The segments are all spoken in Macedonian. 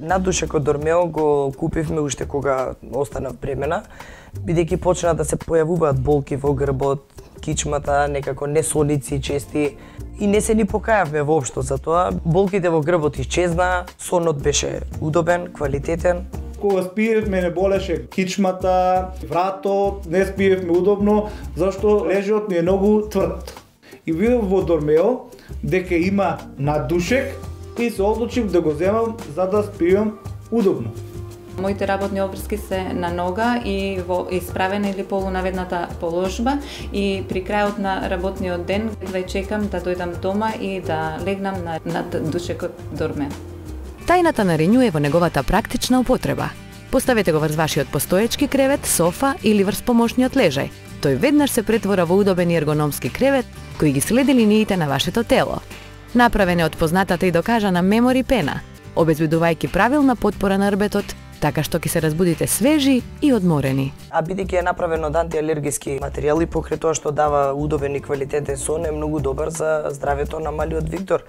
Наддушекот Дормео го купивме уште кога останав бремена, бидејќи почна да се појавуваат болки во грбот, кичмата, некако несоници чести и не се ни покајавме воопшто за тоа. Болките во грбот исчезна, сонот беше удобен, квалитетен. Кога спиевме не болеше кичмата, вратот, не спиевме удобно, зашто лежот ни е многу тврд. И видов во Дормео дека има наддушек и се одлучив да го земам за да спиевам удобно. Моите работни обврски се на нога и во исправена или полунаведната положба и при крајот на работниот ден веќе чекам да дојдам дома и да легнам на наддушекот Дормео. Тајната на Renew е во неговата практична употреба. Поставете го врз вашиот постоечки кревет, софа или врз помошниот лежај. Тој веднаш се претвора во удобен и ергономски кревет кој ги следи линиите на вашето тело. Направен е од познатата и докажана мемори пена, обезбедувајќи правилна потпора на рбетот, така што ќе се разбудите свежи и одморени. А бидејќи е направен од антиалергиски материјали, покрај тоа што дава удобен и квалитетен сон, е многу добар за здравјето на малиот Виктор.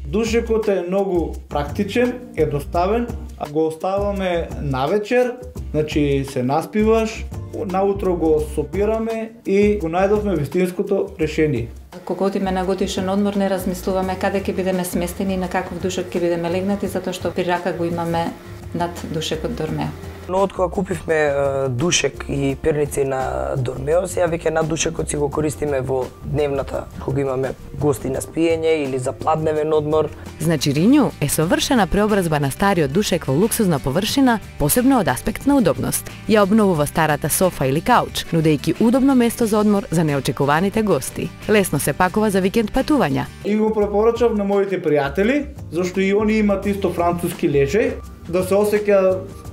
Душекот е многу практичен, едноставен, а го оставаме навечер, значи се наспиваш, наутро го сопираме и го најдовме вистинското решение. Кога одиме на годишен одмор, не размислуваме каде ќе бидеме сместени и на каков душек ќе бидеме легнати, затоа што при рака го имаме наддушекот Дормео. Но од кога купивме душек и перници на Дормео, сега веќе наддушекот си го користиме во дневната, кога имаме гости на спиење или за пладневен одмор. Значи Renew е совршена преобразба на стариот душек во луксузна површина, посебно од аспект на удобност. Ја обновува старата софа или кауч, нудејќи удобно место за одмор за неочекуваните гости. Лесно се пакува за викенд патувања. И го препорачав на моите пријатели, зашто и они имаат исто француски лежај, да се осеќа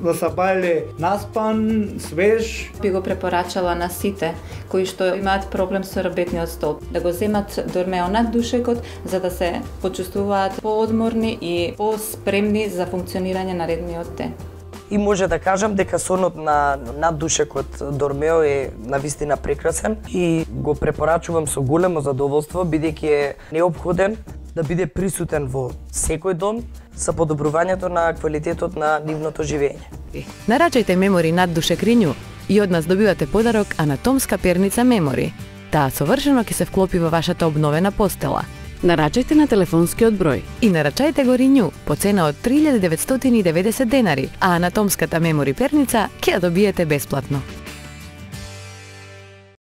да се бајле наспан, свеж. Би го препорачала на сите кои што имаат проблем со рбетниот столб, да го земат Дормео наддушекот за да се почувствуваат поодморни и поспремни за функционирање на редниот ден. И може да кажам дека сонот на наддушекот Дормео е навистина прекрасен и го препорачувам со големо задоволство, бидејќи е неопходен да биде присутен во секој дом за подобрувањето на квалитетот на нивното живење. Нарачајте мемори наддушек Renew и од нас добивате подарок анатомска перница мемори. Таа совршено ќе се вклопи во вашата обновена постела. Нарачајте на телефонскиот број и нарачајте го Renew по цена од 3990 денари, а анатомската мемори перница ќе ја добиете бесплатно.